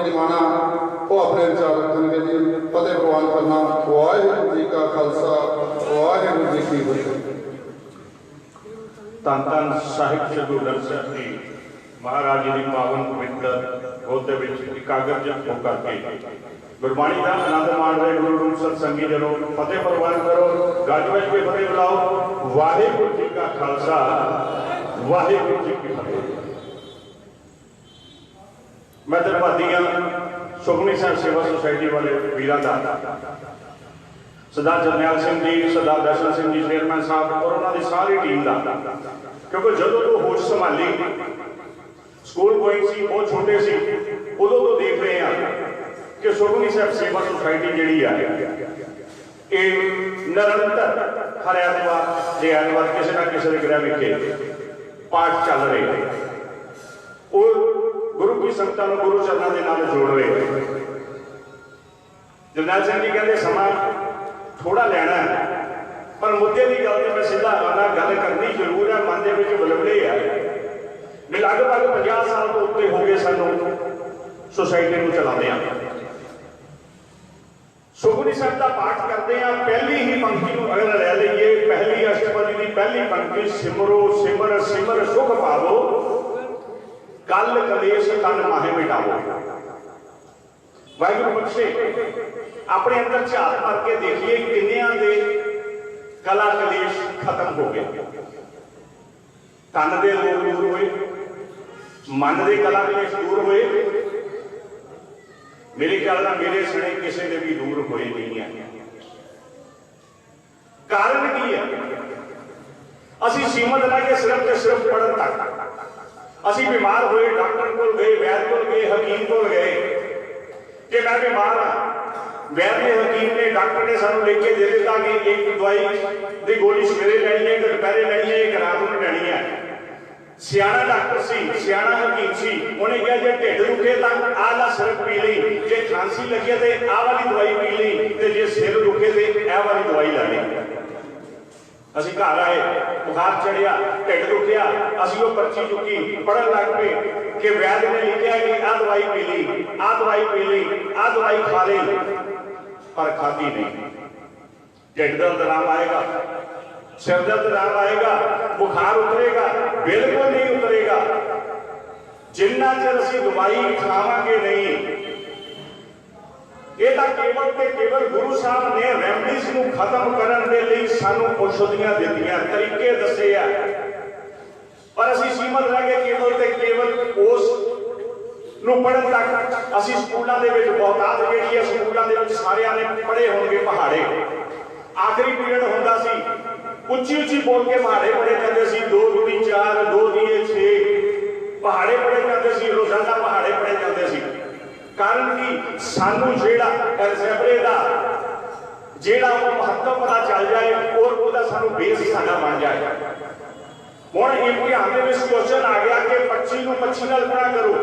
निमाना वो अपने विचार रखेंगे जी। फतेह प्रवान करना। वाहिगुरू जी का खालसा वाहिगुरू जी की फतेह। धन धन साहिब श्री गुरु ग्रंथ साहिब जी महाराज जी की पावन पवित्र गोद में इकाग्रचित होकर के गुरबाणी का आनंद माण रहे गुरु रूप सत्संगी जनों फतेह प्रवान करो। गज बज के फतेह बुलाओ। वाहिगुरू जी का खालसा वाहिगुरू जी की फतेह। मैं धन्यवादियां सुखमनी साहब सेवा सोसाइटी वाले वीर का सरदार जरनैल सिंह जी, सरदार दर्शन सिंह जी चेयरमैन साहब और उन्होंने सारी टीम का, क्योंकि जो तो होश संभाली स्कूल गोइंग सी बहुत छोटे सी उदों तो देख रहे हैं कि सुखमनी साहब सेवा सोसाइटी जी है निरंतर हर ऐतवार जे ऐतवार किसी ना किसी ग्रह विखे पाठ चल रहे हैं और गुरु की संगत को गुरु चरणों के नाल जोड़ रहे हैं। जरनैल सिंह जी कहते समा थोड़ा लेना है पर मुद्दे की गल मैं सीधा आना गल करनी जरूर है। मन के बलबले है भी लगभग 50 साल तो उत्ते हो गए सानू सोसाइटी को चलाने। सुखमनी साहब का पाठ करते हैं पहली ही पंक्ति को अगर ले लीए पहली अष्टपदी की पहली पंक्ति सिमरो सिमर सिमर सुख पावो कल कलेश तन माहे मिटावो। वाहिगुरू बख्शे अपने अंदर झात मार के देखिए किन्नियां दे कला कलेश खत्म हो गए। तन दे रोग दूर हुए, मन के कला कलेश दूर हुए। मेरे ख्याल मेरे सने किसी ने भी दूर हुए नहीं है। कारण की है असी सीमित रह के सिर्फ पढ़न तक। असी बीमार हुए डॉक्टर को गए, वैद को गए, हकीम को गए कि मैं बीमार हाँ। वैद ने, हकीम ने, डॉक्टर ने सानू लिख के दे दिता कि एक दवाई की गोली सवेरे लैनी है, एक दोपहरे लैनी है, एक रात को लैनी है। सियाणा डॉक्टर सी, सियाणा हकीम सी, उन्हें कहा जे ढिड दुखे तो आह ला सिरप पी ली, जे खांसी लगे तो आह वाली दवाई पी ली, तो जे सिर दुखे तो यह वाली दवाई ला ली। असी घर आए, बुखार चढ़िया, ढिड दुखिया, असी वो पर्ची चुकी पढ़न लग पे कि वैद ने लिखा कि आ दवाई पी ली, आ दवाई पी ली, आ दवाई खा ली, पर खाती नहीं। ढिड दर्द आराम आएगा, सिर दर्द आराम आएगा, बुखार उतरेगा? बिल्कुल नहीं उतरेगा जिन्ना चਿਰ ਅਸੀਂ दवाई खावांगे नहीं। ਇਹ ਤਾਂ केवल ਤੇ केवल गुरु साहब ने ਰੈਮਡੀਜ਼ ਨੂੰ खत्म ਕਰਨ ਦੇ ਲਈ ਸਾਨੂੰ ਔਸ਼ਧੀਆਂ ਦਿੱਤੀਆਂ, ਤਰੀਕੇ ਦੱਸੇ ਆ, ਪਰ ਅਸੀਂ ਸੀਮਤ ਰਹਿ ਗਏ केवल ਤੇ केवल ਉਸ ਨੂੰ ਪੜਨ ਤੱਕ। ਅਸੀਂ ਸਕੂਲਾਂ ਦੇ ਵਿੱਚ ਬਹੁਤਾਤ ਜਿਹੜੀ ਹੈ ਸਕੂਲਾਂ ਦੇ ਵਿੱਚ ਸਾਰਿਆਂ ਨੇ ਪੜ੍ਹੇ ਹੋਣਗੇ ਪਹਾੜੇ। आखिरी पीरियड होंदा सी उच्ची उच्ची बोल के पहाड़े पढ़े जाते सी, 2 दूनी 4, 2 दिए 6 पहाड़े पढ़े जाते सी, रोजाना पहाड़े पढ़े जाते सी। कारण की सानू जेड़ा अलजेब्रे दा जेड़ा वो महत्व पता चल जाए और ओदा सानू बेस साडा बन जाए। हुण इम्तिहान दे विच क्वेश्चन आ गया कि 25 नूं 25 नाल गुणा करो,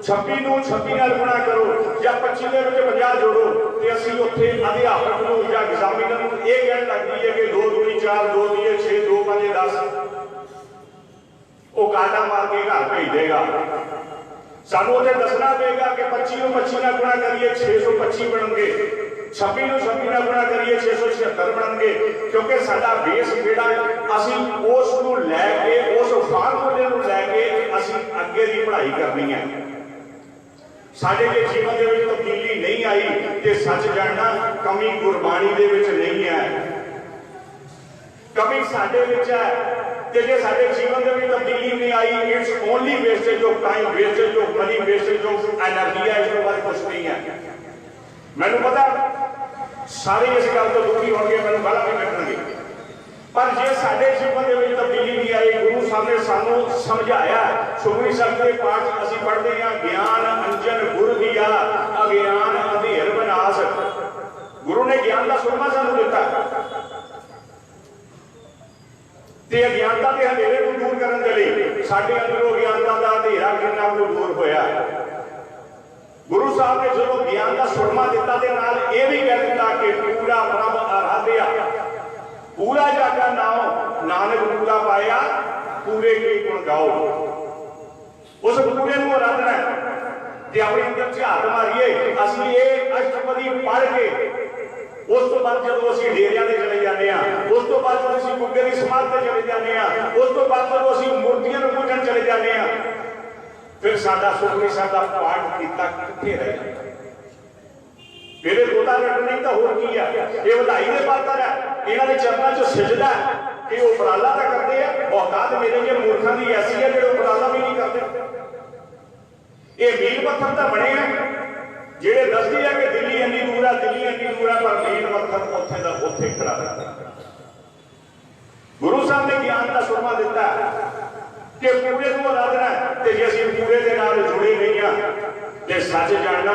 26 नूं 26 नाल गुणा करो या 25 दे विच 50 जोड़ो, ते असीं उत्थे अध्यापक नूं या एग्जामिनर नूं ये कहण लग जाइए कि 2 दूनी 4, 2 दिए 6, 2 5 10 वो काटा मार के घर भेज देगा। सानू उत्थे दसना पेगा कि 25 नूं 25 नाल गुणा करिए 625 बनणगे, 26 नूं 26 नाल गुणा करिए 676 बनणगे, क्योंकि साडा बेस जेड़ा असीं उस नूं लै के उस फार्मूले नूं लै के असीं अगे दी पढ़ाई करनी है। साडे जे जीवन दे विच तब्दीली नहीं आई ते सच जानना कमी गुरबाणी दे विच नहीं है, कमी साडे विच है। ते जे साडे जीवन दे विच तब्दीली नहीं आई, it's only wastage of time, wastage of money, wastage of energy है, इसके बाद कुछ नहीं है। मैनूं पता सारे इस गल तो दुखी होंगे, मैनूं गालां भी कढणगे, पर जे साडे जीवन दे विच तब्दीली नहीं आई, गुरु साहब ने सानू समझाया। सुखमनी साहब के पाठ असीं पढ़दे हां, ज्ञान अंजन गुर दिया अज्ञान अंधेर विनाश। गुरु ने ज्ञान का सुरमा सानू दिता ते अज्ञानता के अंधेरे को दूर करने के लिए साडे अंदरों अज्ञानता का अंधेरा कितना को दूर होया। गुरु साहब ने जो ज्ञान का सुरमा दिता ते नाल ये भी कह दिता कि पूरा प्रभ आराध्या, पूरा जागा नाम नानक पूरा पाया, पूरे के गुण गाओ। उस पूरे को आराधना है। ਤੇ ਆਪਣੇ ਅੰਦਰ ਝਾਤ ਮਾਰੀਏ। ਅਸੀਂ ਇਹ ਅਸ਼ਟਪਦੀ ਪੜ੍ਹ ਕੇ ਉਸ ਤੋਂ ਬਾਅਦ ਜਦੋਂ ਅਸੀਂ ਡੇਰਿਆਂ ਦੇ ਚਲੇ ਜਾਂਦੇ ਆ, ਉਸ ਤੋਂ ਬਾਅਦ ਜਦੋਂ ਅਸੀਂ ਗੁੱਗੇ ਦੀ ਸਮਾਧ ਤੇ ਚਲੇ ਜਾਂਦੇ ਆ, ਉਸ ਤੋਂ ਬਾਅਦ ਜਦੋਂ ਅਸੀਂ ਮੂਰਤੀਆਂ ਨੂੰ ਪੂਜਣ ਚਲੇ ਜਾਂਦੇ ਆ, ਫਿਰ ਸਾਡਾ ਸੁਖਮਨੀ ਸਾਹਿਬ ਦਾ ਪਾਠ ਕੀਤਾ ਕਿੱਥੇ ਰਹਿ ਜਾਂਦਾ? ਮੇਰੇ ਦੋਤਾ ਰੱਟ ਨਹੀਂ ਤਾਂ ਹੋਰ ਕੀ ਆ? ਇਹ ਵਧਾਈ ਦੇ ਪਾਤਰ ਹੈ, ਇਹਨਾਂ ਦੇ ਚਰਨਾਂ 'ਚ ਸਜਦਾ ਕਿ ਉਹ ਉਪਰਾਲਾ ਤਾਂ ਕਰਦੇ ਆ। ਔਕਾਤ ਮੇਰੇ ਜੇ ਮੂਰਖਾਂ ਦੀ ਐਸੀ ਹੈ ਜਿਹੜੇ ਉਪਰਾਲਾ ਵੀ ਨਹੀਂ ਕਰਦੇ। ਇਹ ਮੀਲ ਪੱਥਰ ਤਾਂ ਬਣੇ ਆ ਜਿਹੜੇ ਦੱਸਦੇ ਆ ਕਿ ਦਿੱਲੀ ਇੰਨੀ ਦੂਰ ਆ, ਦਿੱਲੀ ਇੰਨੀ ਦੂਰ ਆ, ਪਰ ਮੀਲ ਪੱਥਰ ਉੱਥੇ ਦਾ ਉੱਥੇ ਖੜਾ ਰਹਿੰਦਾ। ਗੁਰੂ ਸਾਹਿਬ ਨੇ ਗਿਆਨ ਦਾ ਸੁਰਮਾ ਦਿੱਤਾ ਕਿ ਪੂਰੇ ਨੂੰ ਆਰਾਧਨਾ, ਤੇ ਜੇ ਅਸੀਂ ਪੂਰੇ ਦੇ ਨਾਲ ਜੁੜੇ ਨਹੀਂ ਆ ਤੇ ਸੱਚ ਜਾਣਨਾ,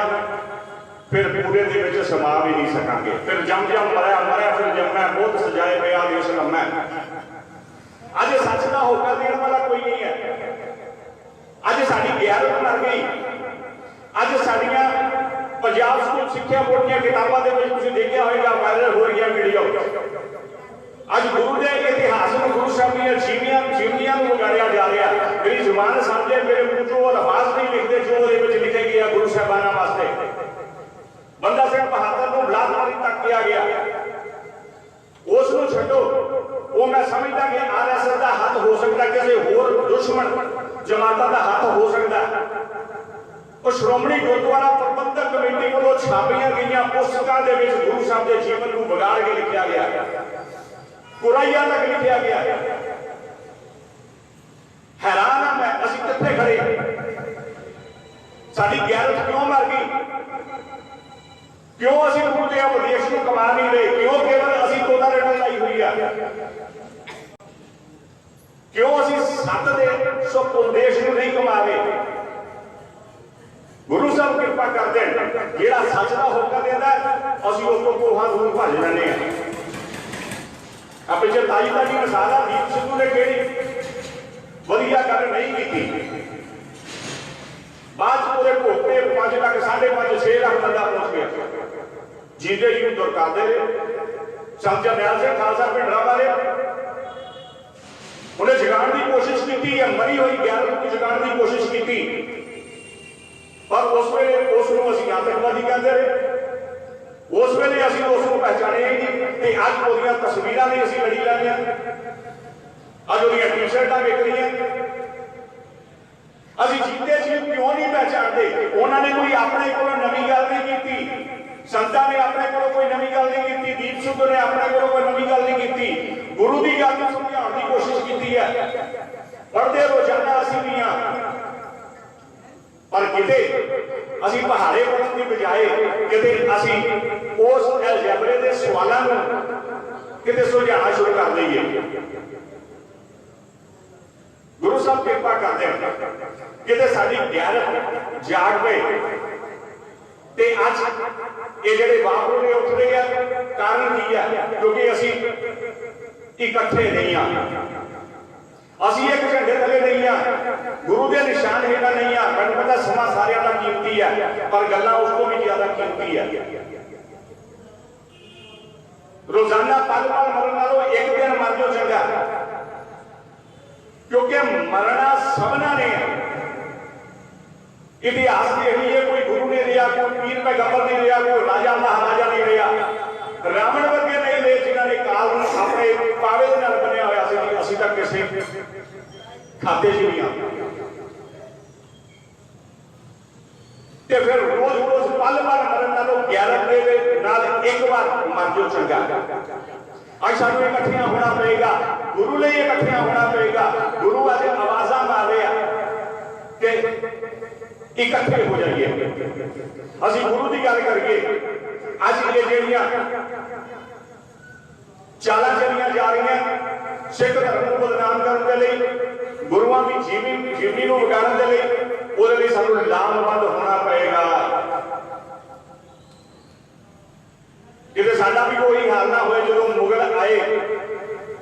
ਫਿਰ ਪੂਰੇ ਦੇ ਵਿੱਚ ਸਮਾ ਵੀ ਨਹੀਂ ਸਕਾਂਗੇ। ਫਿਰ ਜਮ ਮਰਿਆ ਫਿਰ ਜੰਮੈ, ਬਹੁਤ ਸਜਾਏ ਪਿਆ ਦੇਸ਼ ਲੰਮੈ। ਅੱਜ ਸੱਚ ਦਾ ਹੋਕਾ ਦੇਣ ਵਾਲਾ ਕੋਈ ਨਹੀਂ ਹੈ। ਅੱਜ ਸਾਡੀ ਗਿਆਰਤ ਮਰ ਗਈ। ਅੱਜ ਸਾਡੀਆਂ ਪੰਜਾਬ ਸਕੂਲ ਸਿੱਖਿਆ ਬੋਰਡ ਦੀਆਂ ਕਿਤਾਬਾਂ ਦੇ ਵਿੱਚ ਤੁਸੀਂ ਦੇਖਿਆ ਹੋਵੇਗਾ ਵਾਇਰਲ ਹੋ ਰਹੀਆਂ ਵੀਡੀਓ। ਅੱਜ ਗੁਰੂ ਦੇ ਇਤਿਹਾਸ ਨੂੰ, ਗੁਰੂ ਸਾਹਿਬ ਦੀਆਂ ਜੀਵਨੀਆਂ ਨੂੰ ਵਿਗਾੜਿਆ ਜਾ ਰਿਹਾ। ਮੇਰੀ ਜ਼ੁਬਾਨ ਸਮਝੇ, ਮੇਰੇ ਮੂੰਹ ਚੋਂ ਅਲਫਾਜ਼ ਨਹੀਂ ਲਿਖਦੇ ਜੋ ਉਹਦੇ ਵਿੱਚ ਲਿਖੇ ਗਏ ਆ ਗੁਰੂ ਸਾਹਿਬਾਨਾਂ ਵਾਸਤੇ। ਬੰਦਾ ਸਿੰਘ ਬਹਾਦਰ ਨੂੰ ਬਲਾਤਕਾਰੀ ਤੱਕ ਕਿਹਾ ਗਿਆ, ਉਸ ਨੂੰ ਛੱਡੋ। ਉਹ ਮੈਂ ਸਮਝਦਾ ਕਿ ਆਰਐਸਐਸ ਦਾ ਹੱਥ ਹੋ ਸਕਦਾ, ਕਿਸੇ ਹੋਰ ਦੁਸ਼ਮਣ ਜਮਾਤਾਂ ਦਾ ਹੱਥ ਹੋ ਸਕਦਾ। ਉਹ ਸ਼੍ਰੋਮਣੀ ਗੁਰਦੁਆਰਾ ਪ੍ਰਬੰਧਕ ਕਮੇਟੀ ਵੱਲੋਂ ਛਾਪੀਆਂ ਗਈਆਂ ਪੁਸਤਕਾਂ ਦੇ ਵਿੱਚ ਗੁਰੂ ਸਾਹਿਬ ਦੇ ਜੀਵਨ ਨੂੰ ਵਿਗਾੜ ਕੇ ਲਿਖਿਆ ਗਿਆ, ਕੁਰਾਈਆਂ ਤੱਕ ਲਿਖਿਆ ਗਿਆ। ਹੈਰਾਨ ਆ ਮੈਂ, ਅਸੀਂ ਕਿੱਥੇ ਖੜੇ? ਸਾਡੀ ਗੈਰਤ ਕਿਉਂ ਮਰ ਗਈ? ਕਿਉਂ ਅਸੀਂ ਗੁਰੂ ਦੇ ਉਪਦੇਸ਼ ਨੂੰ ਕਮਾ ਨਹੀਂ ਰਹੇ? ਕਿਉਂ ਕੇਵਲ ਅਸੀਂ ਤੋਤਾ ਰਟਣ ਲਾਈ ਹੋਈ ਆ? ਕਿਉਂ ਅਸੀਂ ਸੱਤ ਦੇ ਸੁਖ ਉਪਦੇਸ਼ ਨੂੰ ਨਹੀਂ ਕਮਾ ਰਹੇ? ਗੁਰੂ ਸਾਹਿਬ ਕਿਰਪਾ ਕਰਦੇ ਜਿਹੜਾ ਸੱਚ ਦਾ ਹੋਕਾ ਦਿੰਦਾ, ਅਸੀਂ ਉਸ ਤੋਂ ਕੋਹਾਂ ਦੂਰ ਭੱਜ ਜਾਂਦੇ ਆ। ਪਿੱਛੇ ਤਾਈ ਦਾ ਜੀ ਮਿਸਾਲ ਆ, ਦੀਪ ਸਿੱਧੂ ਨੇ ਕਿਹੜੀ ਵਧੀਆ ਗੱਲ ਨਹੀਂ ਕੀਤੀ। ਬਾਅਦ ਉਹਦੇ ਭੋਗਤੇ 5 ਲੱਖ 5.5 6 ਲੱਖ ਬੰਦਾ ਪਹੁੰਚ ਗਿਆ। ਜੀਂਦੇ ਜੀ ਨੂੰ ਦੁਰਕਾਰਦੇ ਰਹੇ। ਸੰਤ ਜਰਨੈਲ ਸਿੰਘ ਖਾਲਸਾ ਭਿੰਡਰਾਂ ਵਾਲੇ ਉਹਨੇ ਜਗਾਉਣ ਦੀ ਕੋਸ਼ਿਸ਼ ਕੀਤੀ ਹੈ, ਮਰੀ ਹੋਈ ਗਿਆਨ ਨੂੰ ਜਗਾਉਣ ਦੀ ਕੋਸ਼ਿਸ਼ ਕੀਤੀ, ਪਰ ਉਸ ਵੇਲੇ ਉਸ ਨੂੰ ਅਸੀਂ ਆਤੰਕਵਾਦੀ ਕਹਿੰਦੇ ਰਹੇ। ਉਸ ਵੇਲੇ ਅਸੀਂ ਉਸ ਨੂੰ ਪਹਿਚਾਣਿਆ ਹੀ ਨਹੀਂ। ਤੇ ਅੱਜ ਉਹਦੀਆਂ ਤਸਵੀਰਾਂ ਵੀ ਅਸੀਂ ਲੜੀ ਲੈਂਦੇ, ਅੱਜ ਉਹਦੀਆਂ ਟੀ-ਸ਼ਰਟਾਂ ਵਿਕ ਰਹੀਆਂ। ਅਸੀਂ ਜੀਂਦੇ ਜੀ ਕਿਉਂ ਨਹੀਂ ਪਹਿਚਾਣਦੇ? ਉਹਨਾਂ ਨੇ ਕੋਈ ਆਪਣੇ ਕੋਲੋਂ ਨਵੀਂ ਗੱਲ ਨਹੀਂ ਕੀਤੀ, ਸੰਤਾਂ ਨੇ ਆਪਣੇ ਕੋਲੋਂ ਕੋਈ ਨਵੀਂ ਗੱਲ ਨਹੀਂ ਕੀਤੀ, ਦੀਪ ਸਿੱਧੂ ਨੇ ਆਪਣੇ ਕੋਲੋਂ ਕੋਈ ਨਵੀਂ ਗੱਲ ਨਹੀਂ ਕੀਤੀ। ਗੁਰੂ ਦੀ ਗੱਲ ਨੂੰ ਸਮਝਾਉਣ ਦੀ ਕੋਸ਼ਿਸ਼ ਕੀਤੀ ਹੈ। ਪੜ੍ਹਦੇ ਰੋਜ਼ਾਨਾ ਅਸੀਂ ਵੀ ਹਾਂ, ਪਰ ਕਿਤੇ ਅਸੀਂ ਪਹਾੜੇ ਪੜ੍ਹਨ ਦੀ ਬਜਾਏ ਕਿਤੇ ਅਸੀਂ ਉਸ ਐਲਜਬਰੇ ਦੇ ਸਵਾਲਾਂ ਨੂੰ ਕਿਤੇ ਸੁਲਝਾਉਣਾ ਸ਼ੁਰੂ ਕਰ ਦਈਏ। ਗੁਰੂ ਸਾਹਿਬ ਕਿਰਪਾ ਕਰਦੇ ਕਿਤੇ ਸਾਡੀ ਗਿਆਰਤ ਜਾਗ ਪਏ। ਤੇ ਅੱਜ ਇਹ ਜਿਹੜੇ ਵਾਪਰੂ ਨੇ ਉੱਠਦੇ ਆ, ਕਾਰਨ ਕੀ ਹੈ? ਕਿਉਂਕਿ ਅਸੀਂ ਇਕੱਠੇ ਨਹੀਂ ਆ, ਅਸੀਂ ਇੱਕ ਝੰਡੇ ਥੱਲੇ ਨਹੀਂ ਆ, ਗੁਰੂ ਦੇ ਨਿਸ਼ਾਨ ਹੇਠਾਂ ਨਹੀਂ ਆ। ਮੈਨੂੰ ਪਤਾ ਸਮਾਂ ਸਾਰਿਆਂ ਦਾ ਕੀਮਤੀ ਹੈ, ਪਰ ਗੱਲਾਂ ਉਸ ਤੋਂ ਵੀ ਜ਼ਿਆਦਾ ਕੀਮਤੀ ਹੈ। ਰੋਜ਼ਾਨਾ ਪਲ ਮਰਨ ਨਾਲੋਂ ਇੱਕ ਦਿਨ ਮਰ ਜਾਓ ਚੰਗਾ, ਕਿਉਂਕਿ ਮਰਨਾ ਸਭਨਾਂ ਨੇ। इतिहास देख लीजिए, कोई गुरु नहीं रहा, कोई पीर पैगंबर नहीं रहा, कोई राजा महाराजा नहीं रहा। रावण वर्गे नहीं रहे जिन्होंने काल अपने पावे दे नाल बनिया होया सी। असीं तां किसी खाते च नहीं आ। ते फिर रोज रोज पल मरन नालों 11 दे नाल एक बार मर जाओ चंगा। अज सानूं इकट्ठियां होना पएगा, गुरु लई इकट्ठियां होना पएगा। गुरु अज आवाज़ां मार रहे आ, इकट्ठे हो जाइए, असी गुरु की गल करिए। अज ये ਜਿਹੜੀਆਂ ਚਾਲਾਂ ਚੱਲੀਆਂ ਜਾ ਰਹੀਆਂ ਸਿੱਖ ਧਰਮ ਨੂੰ ਬਦਨਾਮ ਕਰਨ ਦੇ ਲਈ, ਗੁਰੂਆਂ ਦੀ ਜੀਵਨੀ ਨੂੰ ਵਿਗਾੜਨ ਦੇ ਲਈ, ਉਹਦੇ ਲਈ ਸਾਨੂੰ ਲਾਮਬੰਦ ਹੋਣਾ ਪਏਗਾ। ਕਿਤੇ ਸਾਡਾ ਵੀ ਕੋਈ ਹਾਲ ਨਾ ਹੋਏ ਜਦੋਂ ਮੁਗਲ ਆਏ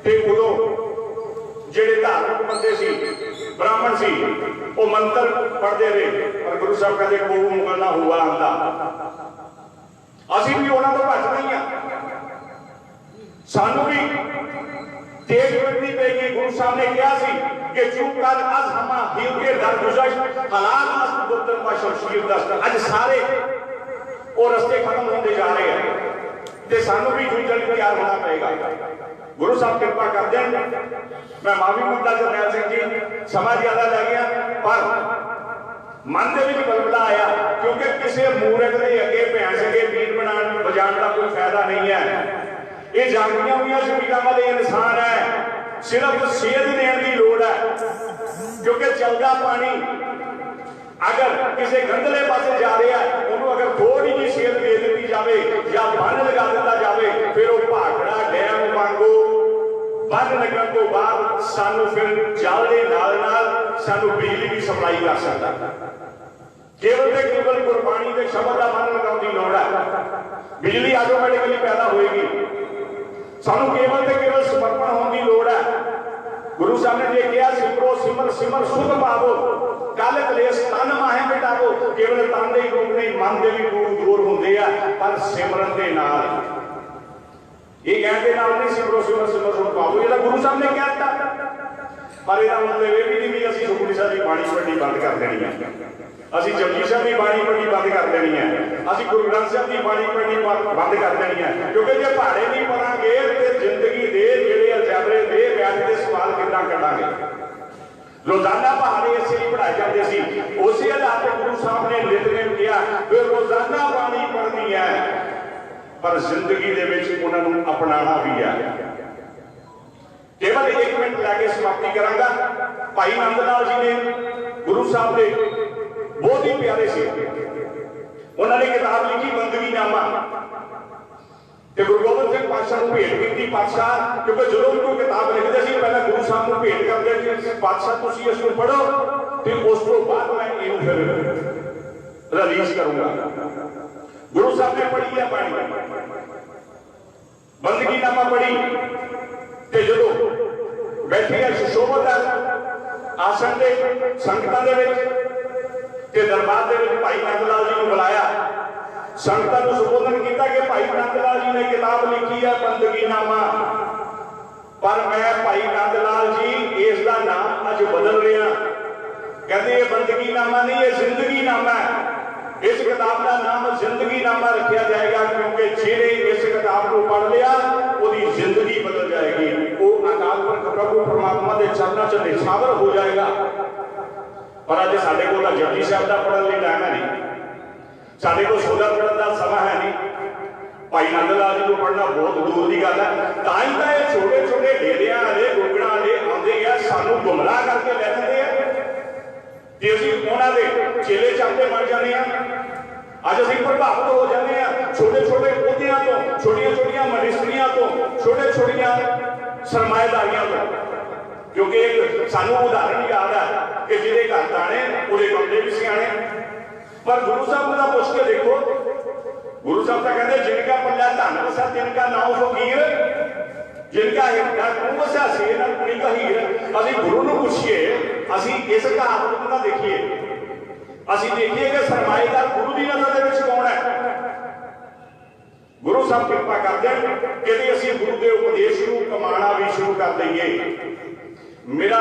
ਤੇ ਉਦੋਂ ਜਿਹੜੇ ਧਾਰਮਿਕ ਬੰਦੇ ਸੀ, ब्राह्मण सी, वो मंत्र पढ़ते रहे, पर गुरु साहब कहते को मुगल ना हुआ आंदा। असीं भी उन्हां तों घट नहीं आ, सानू भी तेज करनी पेगी। गुरु साहब ने कहा सी कि चुप कर अज हमा हिल के दरगुजश हालात अस बुद्ध का शमशीर दस्त। अज सारे वो रस्ते खत्म होते जा रहे हैं ते सानू भी जूझण लई तैयार होना पएगा। गुरु साहब कृपा कर दें। मैं माफी मंगदा जरनैल सिंह जी, समा ज्यादा लग गया पर मन के विच बलबला आया क्योंकि किसी मूर्ख के अगे भैंस अगे बीट बनाने बजाने का कोई फायदा नहीं है। ये जागदियां हुई शबीरां वाले इंसान है, सिर्फ सेध देने की लोड़ है क्योंकि चलता पानी अगर किसी गंदले पासे जा रहा है उन्होंने अगर थोड़ी जी सेध दे दी जाए या बन लगा दिता जाए फिर वो भाखड़ा डैम वांगू बन लगन तो बाद सानू फिर जल के नाल सानू बिजली की सप्लाई कर सकता। केवल ते केवल गुरबाणी के शब्द का मन लगाने की लोड़ है, बिजली ऑटोमैटिकली पैदा होएगी। सानू केवल ते केवल समर्पण होने की लोड़ है। गुरु साहब ने ये कहा सिमरो सिमर सिमर सुख पावो कल कलेश तन माहे मिटावो। केवल तन दे रूप नहीं मन दे भी रूप दूर होंदे आ पर सिमरन दे नाल ये कहते नाल नहीं सिमरो सिमर सिमर सुख पावो। ये गुरु साहब ने कहता पर इसका मतलब ये भी नहीं कि असि सुखमनी साहब की बाणी पढ़नी बंद कर देनी है, असि जपजी साहब की बाणी पढ़नी बंद कर देनी है, असि गुरु ग्रंथ साहब की बाणी पढ़नी बंद कर देनी है। क्योंकि जो पहाड़े नहीं पढ़ांगे तो जिंदगी दे जेड़े अलजबरे दे व्याज के सवाल कितना कटांगे। रोजाना पहाड़े ऐसे ही पढ़ाए जाते सी, उसी हालात गुरु साहब ने नितनेम किया फिर रोजाना बाणी पढ़नी है पर जिंदगी दे विच उन्हां नूं अपनाना भी है। केवल 1 मिनट लैके समाप्ति करांगा। भाई नंद लाल जी ने गुरु साहब के बहुत ही प्यारे से उन्होंने किताब लिखी बंदगीनामा ते गुरु गोबिंद सिंह पातशाह को भेंट की। पातशाह क्योंकि जो भी कोई किताब लिखते सी पहले गुरु साहब को भेंट करते कि पातशाह तुसीं इसको पढ़ो फिर उस तो बाद मैं इहनूं फिर रिलीज करूंगा। गुरु साहब ने पढ़ी है बाणी बंदगीनामा पढ़ी ते जदों बैठे है सुशोभत आसन दे संगतां दे विच ते दरबार दे विच भाई नंद लाल जी को बुलाया। संगतां नूं संबोधन किया कि भाई नंद लाल जी ने किताब लिखी है बंदगीनामा पर मैं भाई नंद लाल जी इसका नाम अज बदल रहा। कहते ये बंदगीनामा नहीं ये जिंदगीनामा है। इस किताब का नाम जिंदगीनामा रखा जाएगा क्योंकि जिन्हें इस किताब को पढ़ लिया उसकी जिंदगी बदल जाएगी। वो अकाल पुरख प्रभु परमात्मा के चरणों च निछावर हो जाएगा। पर अज साडे कोल जपजी साहब का पढ़ने लिए टाइम है नहीं, साडे कोल सोदा पढ़ने का समा है नहीं। भाई नंद लाल जी को पढ़ना बहुत दूर की गल है। तां ही तां छोटे छोटे डेरियां वाले गोगड़ा वाले आते हैं सानू गुमराह करके लै जाते हैं ते असीं उन्हां दे चेले चाहते बन जाते हैं। अज असीं प्रभावित हो जाते हैं छोटे छोटे पौधियां तो, छोटिया छोटिया मनिस्ट्रियां तो, छोटे छोटिया सरमाएदारियां तो। क्योंकि एक सानू उदाहरण याद है कि जिहदे घर दाने उहदे कमरे भी सियाणे। पर गुरु साहब का पुछ के देखो, गुरु साहब का कहते जिनका पल्ला धन वसा तिनका नाम फकीर, जिनका हिरदा कुंभ वसा सेन कुड़ी कहीर। असीं गुरु नूं पुछिए, असीं इस कहावत नूं ना देखिए, असीं देखिए कि सरमाएदार गुरु की नजर दे विच कौन है। गुरु साहब कृपा कर दें कि असीं गुरु के उपदेश नूं कमाना भी शुरू कर दईए। मेरा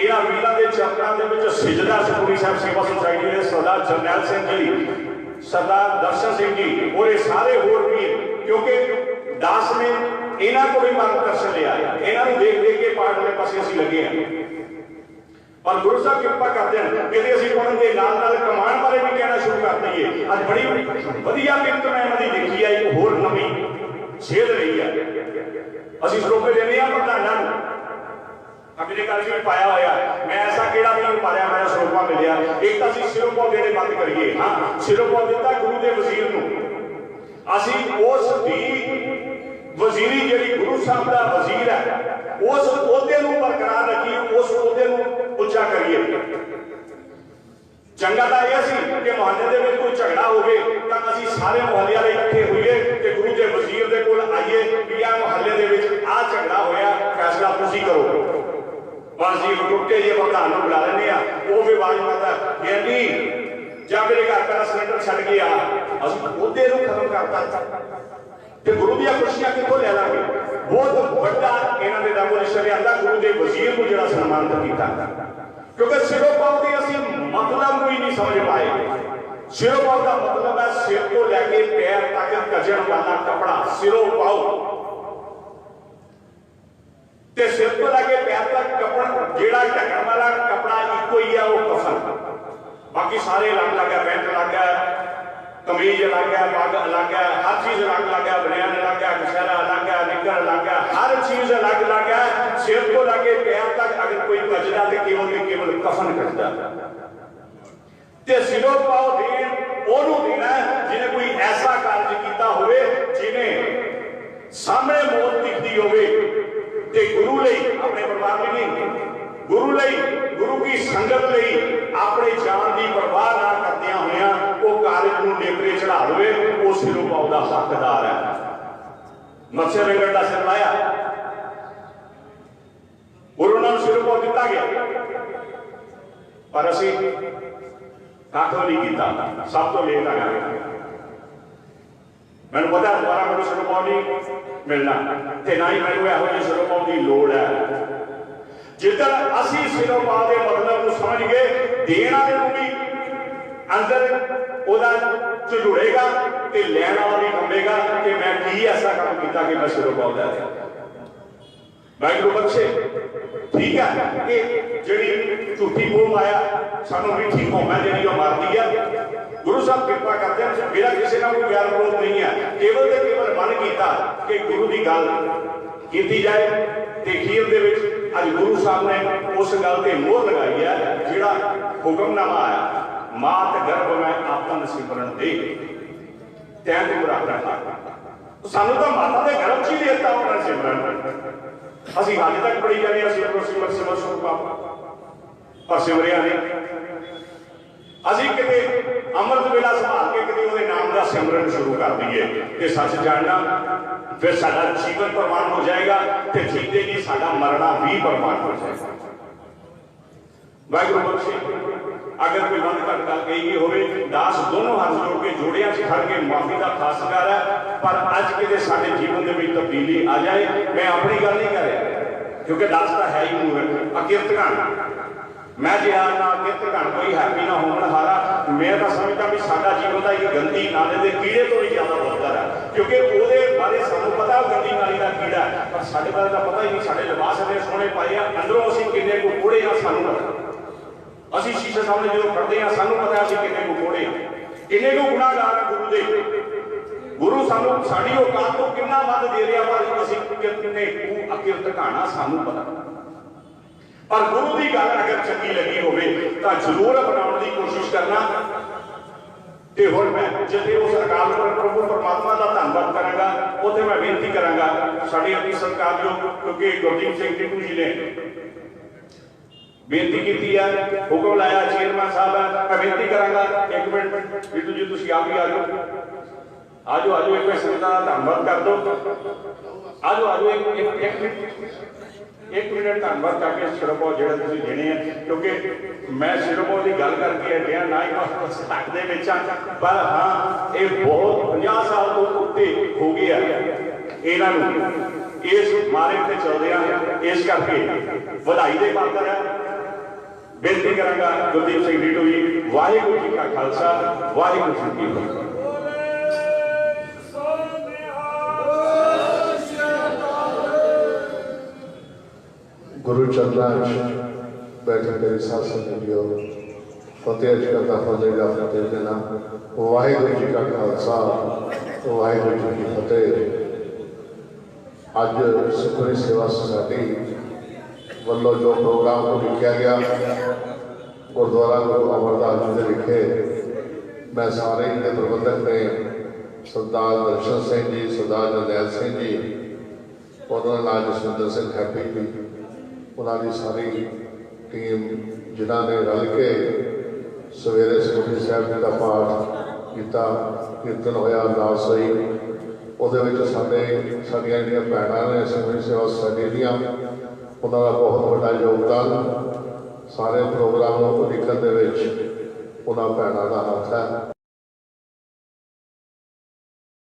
इन्हां वीरां दे चरणां दे विच सिजदा सुखमनी साहिब सेवा सोसाइटी के सरदार जरनैल सिंह जी, सरदार दर्शन सिंह जी और ये सारे होर वीर, क्योंकि दास ने इन्हां को भी मार्गदर्शन लिया, इन्हां नूं देख देख के पाठ वाले पासे असीं लगे हैं। पर गुरु साहब कृपा कर दें कि असीं पढ़न दे नाल नाल कमान बारे भी कहना शुरू कर दईए। अज बड़ी वधिया मिहनत मैं इन्हां दी देखी है, एक होर नवीं सेध रही है। असीं श्रोते देने आ प्रधानां नूं अपने घर में पाया होया, मैं ऐसा केड़ा भी नहीं पाया मैं श्रोपा मिलिया। एक तो असीं सिरों पौ देने बंद करिए। हाँ सिरों पौ दिता गुरु के वजीर नूं, असीं उस दी वजीरी जिहड़ी गुरु साहब का वजीर है उस ओहदे नूं बरकरार रखिए, उस ओहदे नूं उच्चा करिए। चंगा तो यह सी कि मुहल्ले दे विच कोई झगड़ा होवे तां असीं सारे मुहल्ले वाले इकट्ठे होइए ते गुरु के वजीर दे कोल आइए कि आ मुहल्ले दे विच आ झगड़ा होया, फैसला तुसीं करो। बस जी टुटे जी प्रधान को बुला लेने वो भी आवाज मारता ज्ञानी जब मेरे घर पहला सिलेंडर छड़ गया असं ओहदे नूं खत्म करता ते गुरु दी खुशियां कित्थों लै लांगे। बहुत बड़ा इन्होंने रेवोल्यूशन लिया गुरु के वजीर को जो सन्मानित किया, क्योंकि सिरों पाव की असं मतलब ही नहीं समझ पाए। सिरों पाव का मतलब है सिर को लैके पैर तक कजन वाला कपड़ा सिरों पाव, ते सिर को लैके पैर तक कपड़ा जेड़ा ढकन वाला कपड़ा इको ही है, वो कफन। बाकी सारे अलग अलग है, पैंट अलग है, कमीज अलग है, पग अलग है, हर चीज अलग अलग है, बनियान अलग है, कछहरा अलग है, निकर अलग है, हर चीज अलग अलग है। सिर को लगे पैर तक अगर कोई कजरा तो केवल कफन कटता, सिरों पाव देन ओनू देना जिन्हें कोई ऐसा कार्य किया होवे जिन्हें सामने मौत दिखती होवे ते गुरु लई अपने परिवार में नहीं, गुरु लई गुरु की संगत लई अपने जान की परवाह ना करदियां होइयां वो कार्य नूं नेपरे चढ़ा देवे, वो सिरों पाव दा हकदार है। मत्स्य रंगड़ दा सिर लाया, गुरु नाल सिरों पाव दिता गया, पर असीं कख नहीं किया, सब तो लेट आया। मैं पता दोबारा मैं सिरों पाव नहीं मिलना, ते ना ही मैं यहो जी सिरों पाव की लोड़ है। जिधर असी सिरों पाव के मतलब को समझ गए, देण वाले को भी अंदर ओदा झुड़ेगा ते लैण वाला भी कंबेगा कि मैं की ऐसा काम किया कि मैं सिरों पाव लै लिया। वाहिगुरू बख्शे, ठीक है कि जी झूठी मोह आया सानू मिठी कौम है जी मारती है। गुरु साहब कृपा करते हैं, मेरा किसी का कोई प्यार विरोध नहीं है, केवल तो केवल मन किया कि गुरु की गल की जाए। तो खीर दे विच अज गुरु साहब ने उस गल ते मोहर लगाई है, जिहड़ा हुक्मनामा आया, मात गर्भ में आपन सिमरन दे तैं ते मुरादा था। सानू तो माता के गर्भ च ही देता अपना सिमरन, ਅਸੀਂ ਅੱਜ तक पढ़ी जाने सिमर सिमर सुख पर सिमरिया नहीं। ਅਸੀਂ किते अमृत वेला संभाल के किते ਉਹਦੇ नाम का सिमरन शुरू कर दईए ते सच जानना, फिर साडा जीवन प्रमाण हो जाएगा ते जीते जी साडा मरना भी प्रमाण हो जाएगा। वाहिगुरू बख्शे, अगर कोई बंद घट कर गई होवे दास दोनों हाथ जोड़ के जोड़ियां च खड़ के माफी का खासकार है, पर अज किते साडे जीवन दे विच तब्दीली आ जाए। मैं अपनी गल नहीं कर रहा क्योंकि दास तो है ही मूर्ख अकिरत घण, मैं जिहा ना अकिरत घण कोई हैप्पी ना होवन हारा। मैं तो समझदा भी साडा जीवन का एक गंदी नाले के कीड़े तो भी ज्यादा बदतर है, क्योंकि वो बारे सानू पता गंदी नाली का कीड़ा है, पर साडे बारे तो पता ही नहीं। साडे लिबास इन्ने सोहने पाए आ, अंदरों असीं किन्ने को कोड़े आ सानू पता। ਅਸੀਂ शीशे सामने जो खड़ते हैं सानू पता है किन्ने को कोड़े किन्ने को गुनाहगार है। गुरु दे गुरु सानू साडी औकात तो कितना वध दे रहा, पर असीं किन्ने को अकिरत घाना सानू पता। पर गुरु की गल अगर चंगी लगी होवे तां जरूर अपनाउण दी कोशिश करना। ते हुण मैं जिथे उस अकाल प्रभु परमात्मा का धन्नवाद करांगा, उत्थे मैं बेनती करांगा साडी अपनी सरकार जो, क्योंकि गुरदीप सिंह टिटू जी ने बेनती की है, हुक्म लाया चेयरमैन साहब है, मैं बेनती करांगा एक मिनट बिटू जी तुसीं आप ही आ जाओ, आ जाओ एक मिनट संगत का धन्नवाद कर दो, आ जाओ एक मिनट धन्नवाद करके सिरों पाव जिहड़े तुसीं देने हैं, क्योंकि मैं सिरों पाव की गल करके हटिया ना ही हक दे विच आ, पर हाँ ये बहुत 50 साल तो उत्ते हो गया इन्हां नूं इस मार्ग ते चलदियां, इस करके वधाई दे पात्र है। बेनती करांगा गुरदीप सिंह टिटू जी, वाहिगुरू जी का खालसा वाहिगुरू जी की फतेह। गुरु चरणा बैठे मेरी साथ संगतियों, फतेह अज करता फतेह फतेह देना। वाहिगुरू जी का खालसा वाहिगुरू जी की फतेह। अज सुखमनी सेवा सोसाइटी वालों जो प्रोग्राम को लिखा गया गुरुद्वारा गुरु अमरदास जी के लिखे, मैं सारे इनके प्रबंधक ने सरदार दर्शन सिंह जी, सरदार जरनैल सिंह जी, उन्होंने नाल जसविंदर सिंह हैप्पी जी, उन्होंने सारी टीम जिन्होंने रल के सवेरे सुखमनी साहिब जी का पाठ किया, कीर्तन होया, अरदास हुई, वो साडियां जिहड़ियां भैणां ने सुखमनी सेवा सोसाइटी दीयां, उन्होंने बहुत बड़ा योगदान सारे प्रोग्राम को लिखण दे विच उन्हां भैणां दा हाथ है।